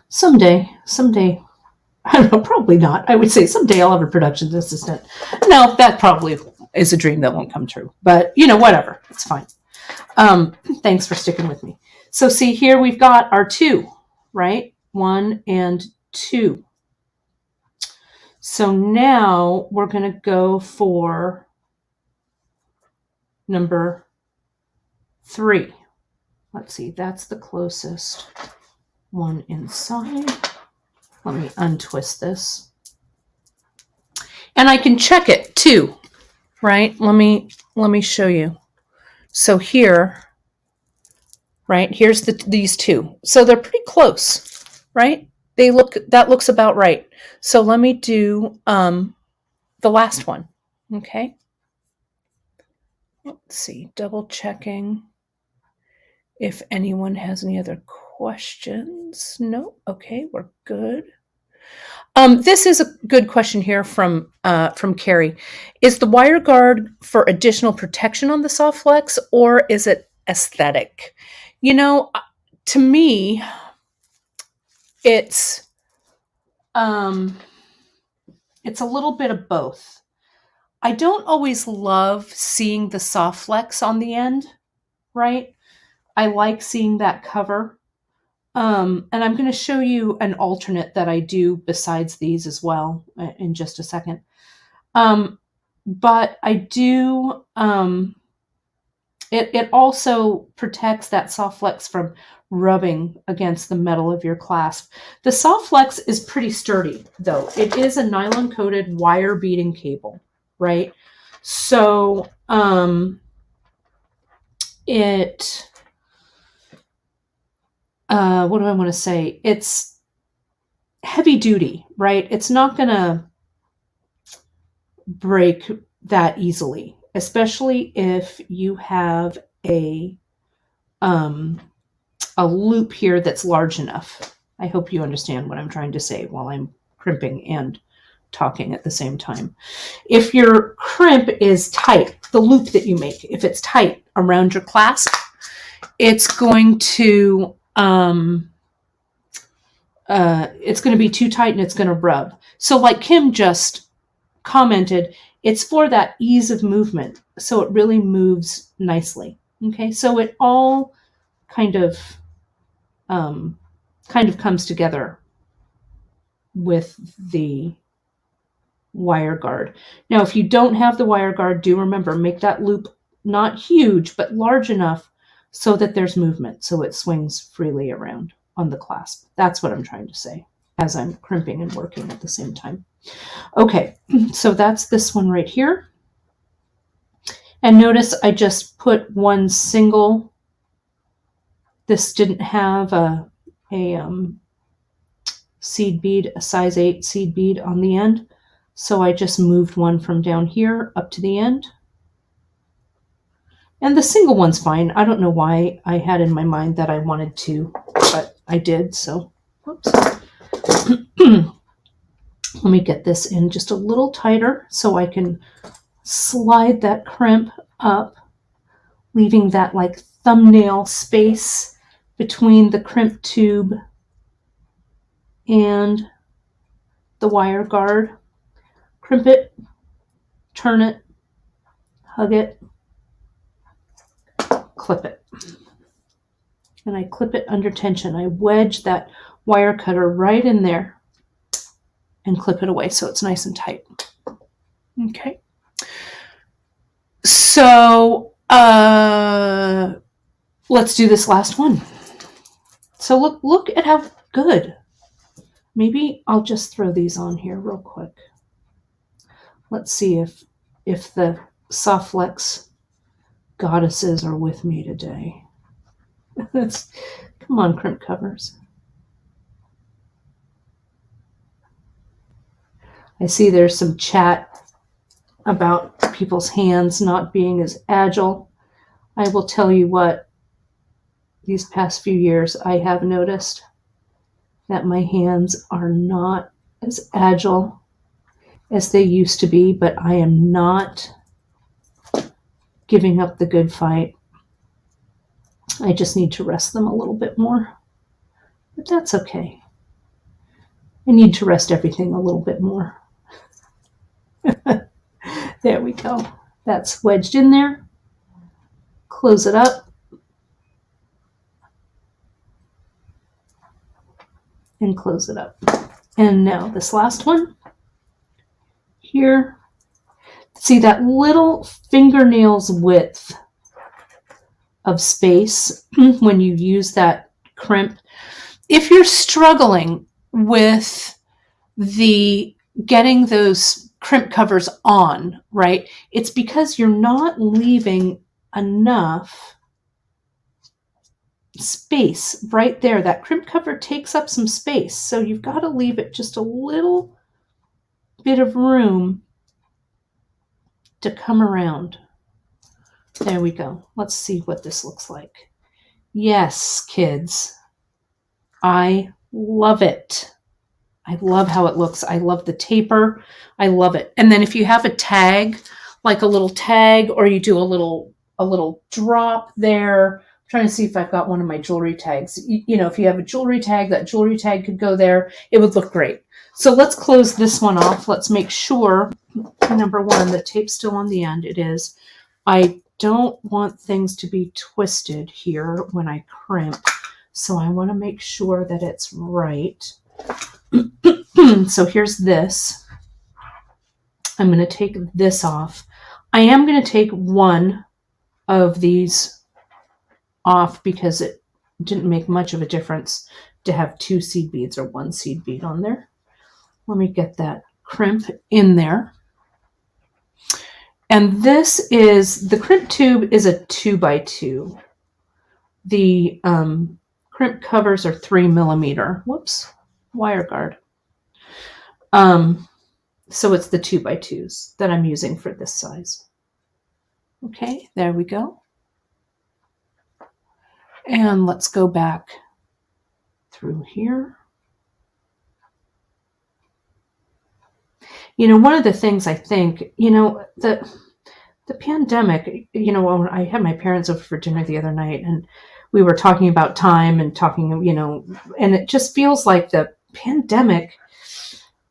Someday, I don't know, probably not. I would say someday I'll have a production assistant. No, that probably is a dream that won't come true. But, you know, whatever. It's fine. Thanks for sticking with me. So see, here we've got our 2, right? 1 and 2. So now we're going to go for number 3. Let's see, that's the closest one inside. Let me untwist this. And I can check it too, right? Let me show you. So here, right, here's these 2. So they're pretty close, right? That looks about right. So let me do the last one, okay? Let's see, double checking if anyone has any other questions. No, okay, we're good. This is a good question here from Carrie. Is the wire guard for additional protection on the soft flex, or is it aesthetic? You know, to me, it's a little bit of both. I don't always love seeing the soft flex on the end, right? I like seeing that cover. And I'm going to show you an alternate that I do besides these as well in just a second. But I do, it also protects that soft flex from rubbing against the metal of your clasp. The soft flex is pretty sturdy though. It is a nylon coated wire beading cable, right? So, what do I want to say? It's heavy duty, right? It's not going to break that easily, especially if you have a a loop here that's large enough. I hope you understand what I'm trying to say while I'm crimping and talking at the same time. If your crimp is tight, the loop that you make, if it's tight around your clasp, it's going to be too tight and it's going to rub. So like Kim just commented, it's for that ease of movement. So it really moves nicely. Okay, so it all kind of comes together with the wire guard. Now, if you don't have the wire guard, do remember, make that loop not huge, but large enough so that there's movement, so it swings freely around on the clasp. That's what I'm trying to say as I'm crimping and working at the same time. Okay, so that's this one right here. And notice I just put one single, this didn't have a seed bead, a size 8 seed bead on the end. So I just moved one from down here up to the end. And the single one's fine. I don't know why I had in my mind that I wanted to, but I did, so whoops. Let me get this in just a little tighter so I can slide that crimp up, leaving that like thumbnail space between the crimp tube and the wire guard. Crimp it, turn it, hug it, clip it. And I clip it under tension. I wedge that wire cutter right in there and clip it away so it's nice and tight. Okay. So let's do this last one. So look at how good. Maybe I'll just throw these on here real quick. Let's see if the Softflex goddesses are with me today. Come on, crimp covers. I see there's some chat about people's hands not being as agile. I will tell you what, these past few years I have noticed that my hands are not as agile as they used to be, but I am not giving up the good fight. I just need to rest them a little bit more, but that's okay. I need to rest everything a little bit more. There we go. That's wedged in there. Close it up. And close it up. And now this last one here. See that little fingernail's width of space when you use that crimp. If you're struggling with getting those crimp covers on, right, it's because you're not leaving enough space right there. That crimp cover takes up some space, so you've got to leave it just a little bit of room to come around. There we go. Let's see what this looks like. Yes, kids, I love it. I love how it looks. I love the taper. I love it. And then if you have a tag, like a little tag, or you do a little drop there. I'm trying to see if I've got one of my jewelry tags. You know, if you have a jewelry tag, that jewelry tag could go there. It would look great. So let's close this one off. Let's make sure, number one, the tape's still on the end. It is. I don't want things to be twisted here when I crimp. So I want to make sure that it's right. So here's this. I'm going to take this off. I am going to take one of these off because it didn't make much of a difference to have 2 seed beads or 1 seed bead on there. Let me get that crimp in there. And this is, the crimp tube is a 2x2. The crimp covers are 3mm. Whoops, wire guard. So it's the 2x2s that I'm using for this size. Okay, there we go. And let's go back through here. You know, one of the things I think, you know, the pandemic, you know, when I had my parents over for dinner the other night and we were talking about time and talking, you know, and it just feels like the pandemic,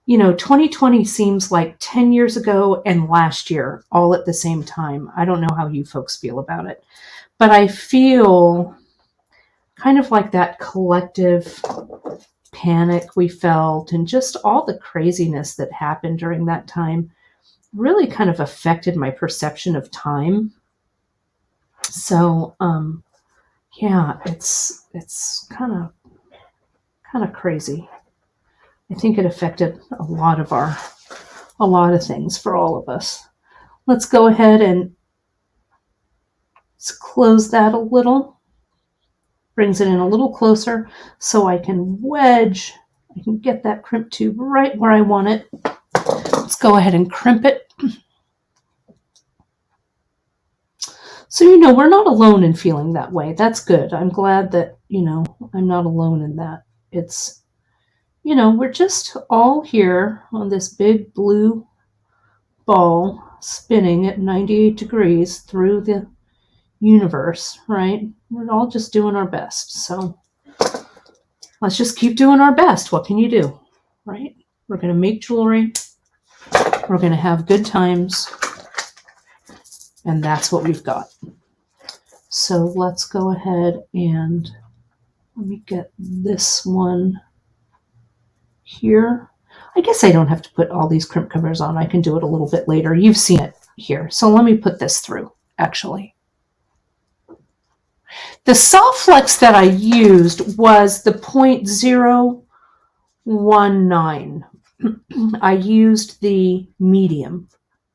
you know, 2020 seems like 10 years ago and last year all at the same time. I don't know how you folks feel about it, but I feel kind of like that collective panic we felt and just all the craziness that happened during that time really kind of affected my perception of time. So, yeah, it's kind of crazy. I think it affected a lot of things for all of us. Let's go ahead and let's close that a little. Brings it in a little closer so I can wedge. I can get that crimp tube right where I want it. Let's go ahead and crimp it. So, you know, we're not alone in feeling that way. That's good. I'm glad that, you know, I'm not alone in that. It's, you know, we're just all here on this big blue ball spinning at 98 degrees through the universe, right? We're all just doing our best. So let's just keep doing our best. What can you do, right? We're going to make jewelry. We're going to have good times. And that's what we've got. So let's go ahead and let me get this one here. I guess I don't have to put all these crimp covers on. I can do it a little bit later. You've seen it here. So let me put this through, actually. The soft flex that I used was the 0.019. I used the medium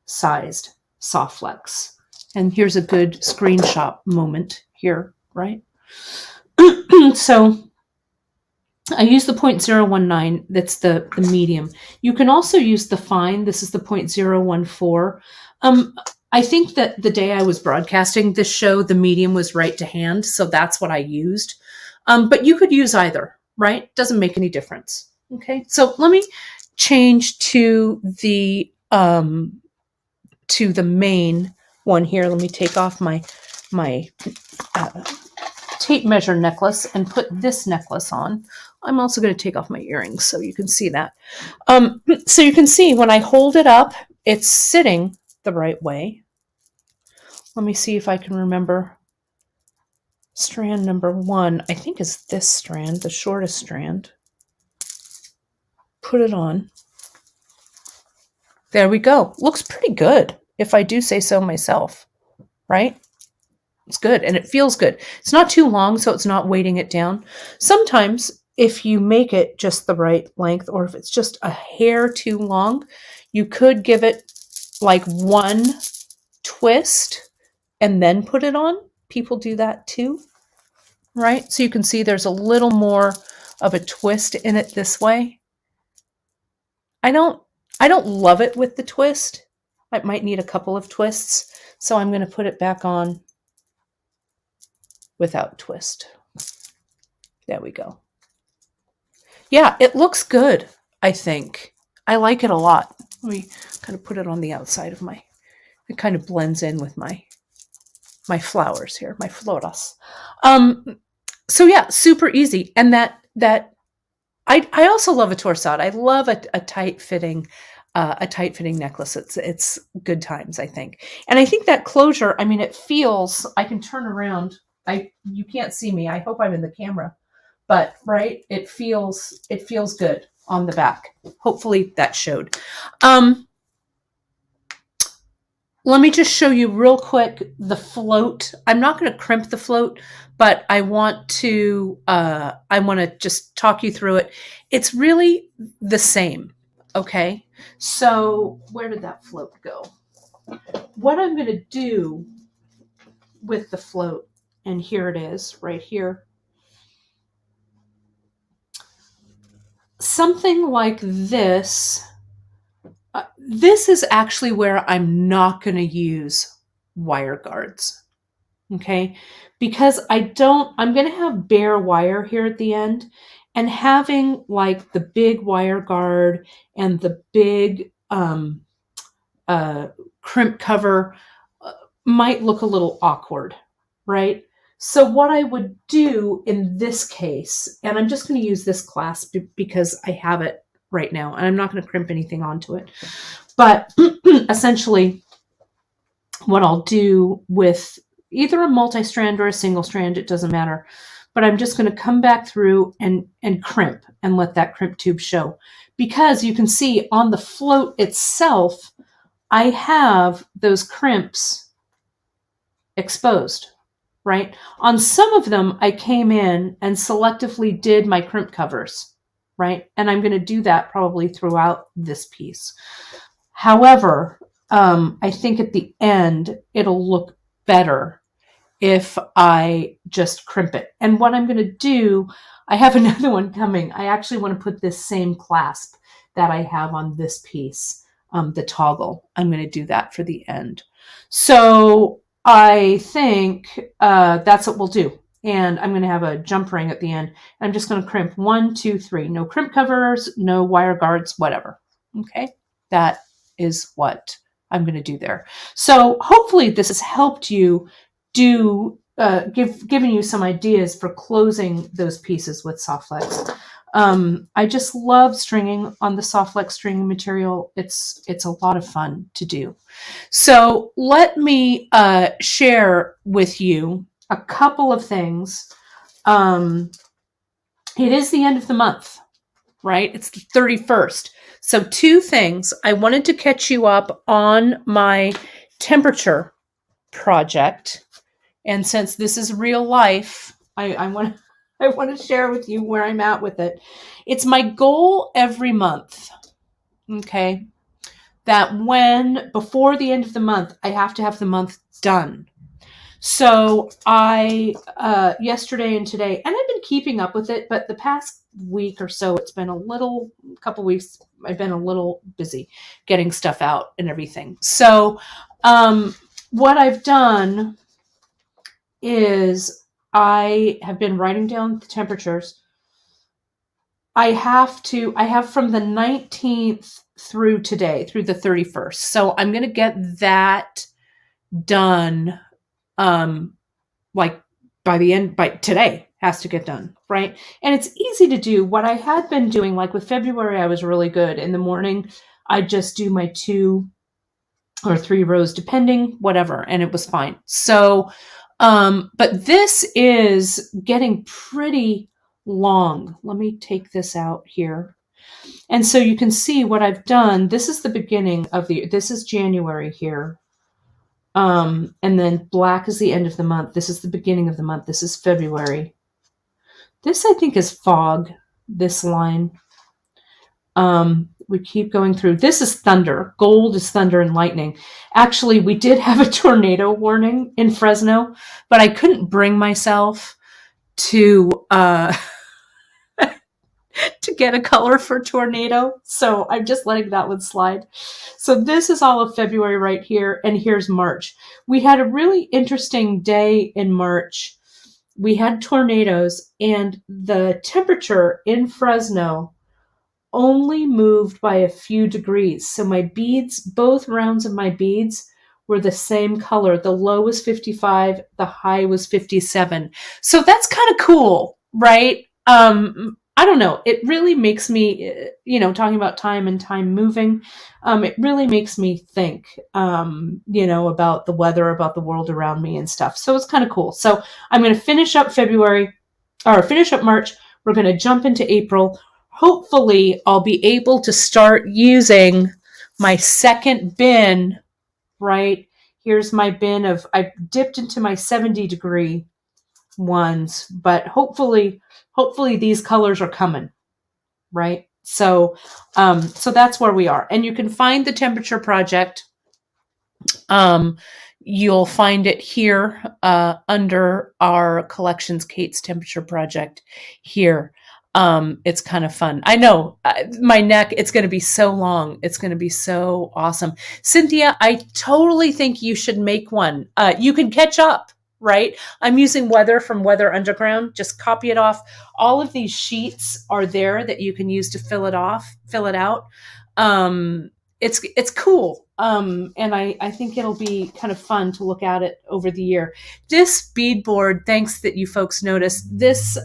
sized soft flex. And here's a good screenshot moment here, right? So I use the 0.019. That's the medium. You can also use the fine. This is the 0.014. I think that the day I was broadcasting this show, the medium was right to hand. So that's what I used. But you could use either, right? Doesn't make any difference. Okay. So let me change to the main one here. Let me take off my tape measure necklace and put this necklace on. I'm also going to take off my earrings so you can see that. So you can see when I hold it up, it's sitting the right way. Let me see if I can remember. Strand number 1, I think is this strand, the shortest strand. Put it on. There we go. Looks pretty good, if I do say so myself, right? It's good, and it feels good. It's not too long, so it's not weighting it down. Sometimes, if you make it just the right length, or if it's just a hair too long, you could give it like one twist and then put it on. People do that too, right? So you can see there's a little more of a twist in it this way. I don't love it with the twist. I might need a couple of twists. So I'm going to put it back on without twist. There we go. Yeah, it looks good, I think. I like it a lot. Let me kind of put it on the outside of it kind of blends in with my flowers here, my floras. So yeah, super easy. And that I also love a torsade. I love a tight fitting necklace. It's good times, I think. And I think that closure, I mean, it feels, I can turn around. You can't see me. I hope I'm in the camera, but right. It feels good on the back. Hopefully that showed. Let me just show you real quick the float. I'm not going to crimp the float, but I want to just talk you through it. It's really the same. Okay. So where did that float go? What I'm going to do with the float, and here it is right here. Something like this. This is actually where I'm not going to use wire guards. Okay. Because I'm going to have bare wire here at the end, and having like the big wire guard and the big, uh, crimp cover might look a little awkward, right? So what I would do in this case, and I'm just going to use this clasp because I have it right now, and I'm not going to crimp anything onto it. But essentially, what I'll do with either a multi-strand or a single strand, it doesn't matter. But I'm just going to come back through and crimp and let that crimp tube show. Because you can see on the float itself, I have those crimps exposed, right? On some of them, I came in and selectively did my crimp covers, right? And I'm going to do that probably throughout this piece. However, I think at the end, it'll look better if I just crimp it. And what I'm going to do, I have another one coming. I actually want to put this same clasp that I have on this piece, the toggle. I'm going to do that for the end. So I think that's what we'll do. And I'm going to have a jump ring at the end. I'm just going to crimp 1, 2, 3. No crimp covers, no wire guards, whatever. Okay, that is what I'm going to do there. So hopefully this has helped you given you some ideas for closing those pieces with soft flex. I just love stringing on the soft flex stringing material. It's a lot of fun to do. So let me share with you a couple of things. It is the end of the month, right? It's the 31st. So 2 things. I wanted to catch you up on my temperature project. And since this is real life, I want to share with you where I'm at with it. It's my goal every month, okay, that before the end of the month, I have to have the month done. So I, yesterday and today, and I've been keeping up with it, but the past week or so, it's been couple weeks, I've been a little busy getting stuff out and everything. So what I've done is I have been writing down the temperatures. I have from the 19th through today, through the 31st. So I'm going to get that done. Like by today has to get done, right? And it's easy to do. What I had been doing, like with February, I was really good. In the morning, I'd just do my 2 or 3 rows, depending, whatever, and it was fine. So, but this is getting pretty long. Let me take this out here. And so you can see what I've done. This is the beginning of this is January here. And then black is the end of the month. This is the beginning of the month. This is February. This, I think, is fog, this line. We keep going through. This is thunder. Gold is thunder and lightning. Actually, we did have a tornado warning in Fresno, but I couldn't bring myself to to get a color for tornado. So I'm just letting that one slide. So this is all of February right here. And here's March. We had a really interesting day in March. We had tornadoes, and the temperature in Fresno only moved by a few degrees. So my beads, both rounds of my beads were the same color. The low was 55, the high was 57. So that's kind of cool, right? I don't know. It really makes me, talking about time and time moving, it really makes me think, about the weather, about the world around me and stuff. So it's kind of cool. So I'm going to finish up March. We're going to jump into April. Hopefully I'll be able to start using my second bin, right? Here's my bin I've dipped into my 70 degree ones, but hopefully these colors are coming, right? So that's where we are. And you can find the temperature project. You'll find it here under our collections, Kate's temperature project here. It's kind of fun. I know my neck, it's going to be so long. It's going to be so awesome. Cynthia, I totally think you should make one. You can catch up, right? I'm using Weather from Weather Underground. Just copy it off. All of these sheets are there that you can use to fill it out. Um, it's cool. And I think it'll be kind of fun to look at it over the year. This beadboard, thanks that you folks noticed this.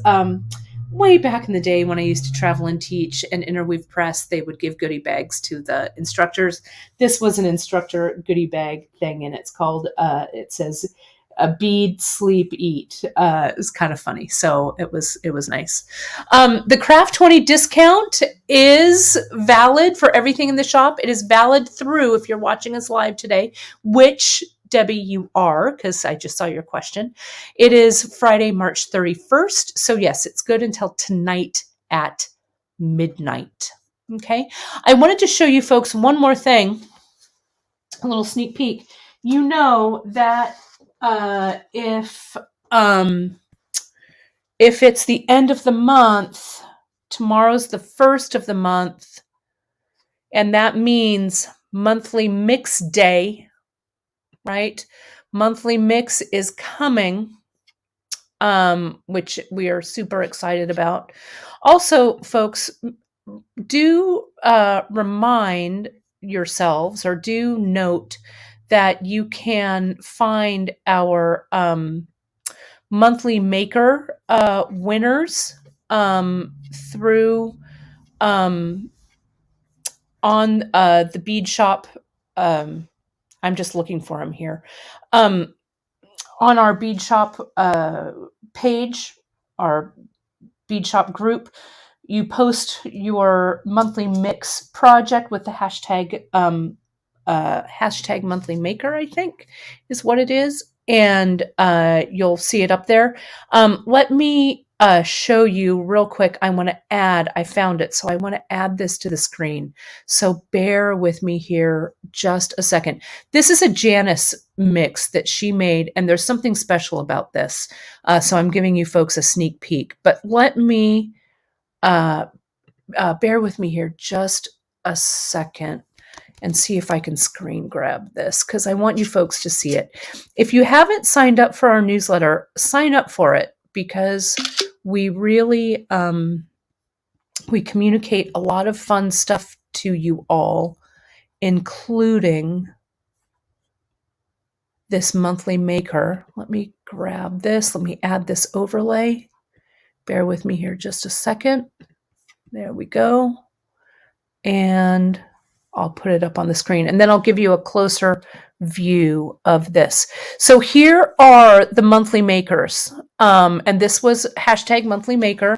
Way back in the day when I used to travel and teach and interweave press, they would give goodie bags to the instructors. This was an instructor goodie bag thing, and it's called, it says, a bead, sleep, eat. It was kind of funny. So it was nice. The Craft 20 discount is valid for everything in the shop. It is valid through, if you're watching us live today, which Debbie, you are, because I just saw your question. It is Friday, March 31st. So yes, it's good until tonight at midnight. Okay. I wanted to show you folks one more thing, a little sneak peek. You know that if it's the end of the month, tomorrow's the first of the month, and that means monthly mix day, right? Monthly mix is coming, which we are super excited about. Also, folks, do remind yourselves or do note that you can find our monthly maker winners through on the bead shop. I'm just looking for them here. On our bead shop page, our bead shop group, you post your monthly mix project with the hashtag monthly maker, I think is what it is. And you'll see it up there. Let me show you real quick. I found it. So I want to add this to the screen. So bear with me here just a second. This is a Janice mix that she made, and there's something special about this. So I'm giving you folks a sneak peek, but let me bear with me here just a second and see if I can screen grab this, because I want you folks to see it. If you haven't signed up for our newsletter, sign up for it, because we really we communicate a lot of fun stuff to you all, including this monthly maker. Let me grab this. Let me add this overlay. Bear with me here just a second. There we go. And I'll put it up on the screen, and then I'll give you a closer view of this. So here are the monthly makers. And this was hashtag monthly maker.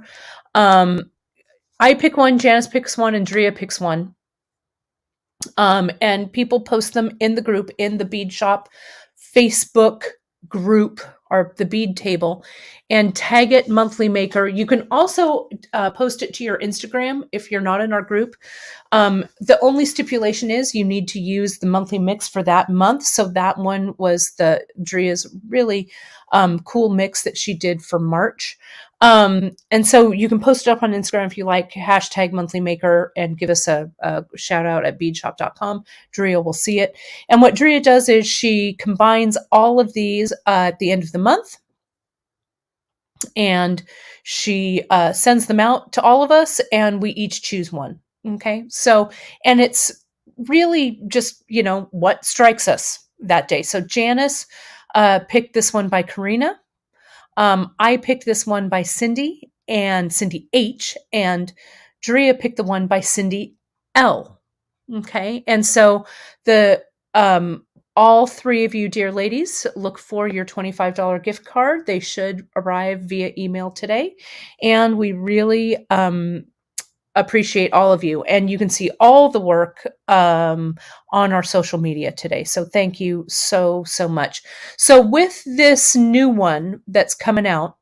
I pick one, Janice picks one, and Drea picks one. And people post them in the group, in the bead shop Facebook group, or the bead table, and tag it monthly maker. You can also post it to your Instagram if you're not in our group. The only stipulation is you need to use the monthly mix for that month. So that one was Drea's really cool mix that she did for March. And so you can post it up on Instagram if you like, hashtag monthly maker, and give us a shout out at beadshop.com. Drea will see it. And what Drea does is she combines all of these at the end of the month, and she sends them out to all of us, and we each choose one. Okay. So, and it's really just, what strikes us that day. So Janice picked this one by Karina. I picked this one by Cindy H, and Drea picked the one by Cindy L. Okay. And so all three of you, dear ladies, look for your $25 gift card. They should arrive via email today. And we really appreciate all of you. And you can see all the work on our social media today. So thank you so, so much. So with this new one that's coming out,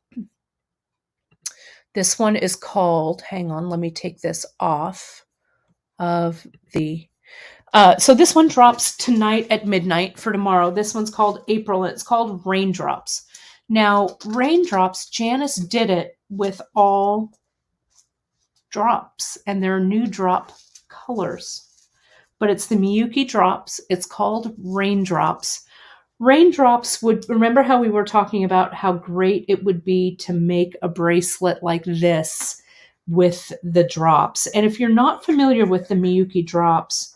this one is called, hang on, let me take this off of the... so this one drops tonight at midnight for tomorrow. This one's called April, and it's called Raindrops. Now, Raindrops, Janice did it with all drops, and there are new drop colors. But it's the Miyuki drops. It's called Raindrops. Raindrops would, remember how we were talking about how great it would be to make a bracelet like this with the drops. And if you're not familiar with the Miyuki drops,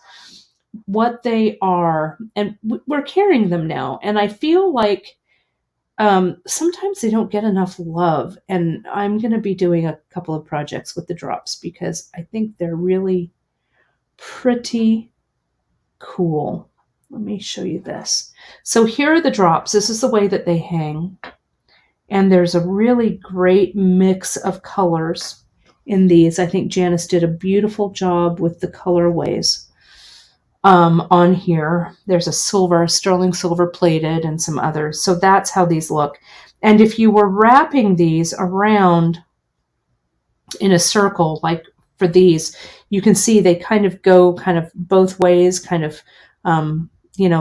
what they are, and we're carrying them now, and I feel like sometimes they don't get enough love. And I'm going to be doing a couple of projects with the drops because I think they're really pretty cool. Let me show you this. So here are the drops. This is the way that they hang. And there's a really great mix of colors in these. I think Janice did a beautiful job with the colorways on here. There's a silver, sterling silver plated, and some others. So that's how these look. And if you were wrapping these around in a circle, like for these, you can see they kind of go kind of both ways, kind of,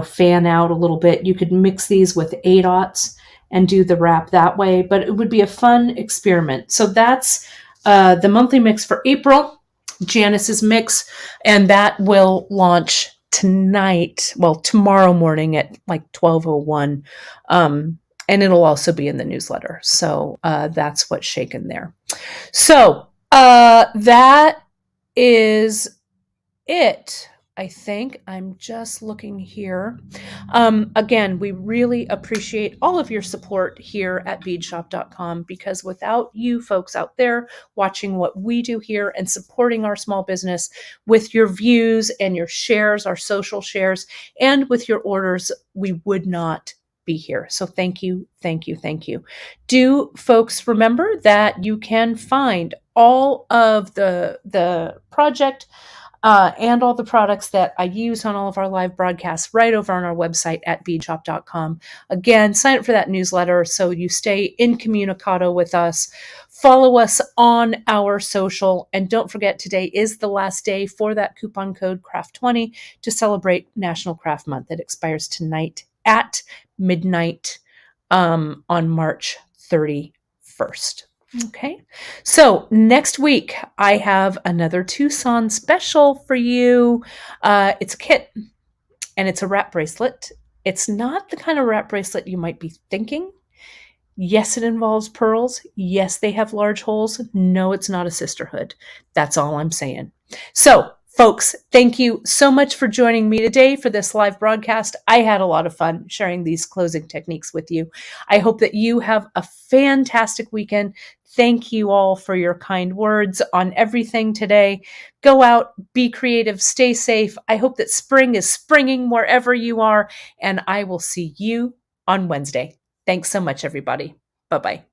fan out a little bit. You could mix these with A-dots and do the wrap that way, but it would be a fun experiment. So that's the monthly mix for April, Janice's mix, and that will launch tonight, well, tomorrow morning at like 12:01. And it'll also be in the newsletter. So that's what's shaken there. So that is it. I think I'm just looking here. Again, we really appreciate all of your support here at beadshop.com, because without you folks out there watching what we do here and supporting our small business with your views and your shares, our social shares, and with your orders, we would not be here. So thank you, thank you, thank you. Do folks remember that you can find all of the project and all the products that I use on all of our live broadcasts right over on our website at beadshop.com. Again, sign up for that newsletter so you stay incommunicado with us. Follow us on our social. And don't forget, today is the last day for that coupon code CRAFT20 to celebrate National Craft Month. It expires tonight at midnight on March 31st. Okay, so next week I have another Tucson special for you. It's a kit and it's a wrap bracelet. It's not the kind of wrap bracelet you might be thinking. Yes, it involves pearls. Yes, they have large holes. No, it's not a sisterhood. That's all I'm saying. So, folks, thank you so much for joining me today for this live broadcast. I had a lot of fun sharing these closing techniques with you. I hope that you have a fantastic weekend. Thank you all for your kind words on everything today. Go out, be creative, stay safe. I hope that spring is springing wherever you are, and I will see you on Wednesday. Thanks so much, everybody. Bye-bye.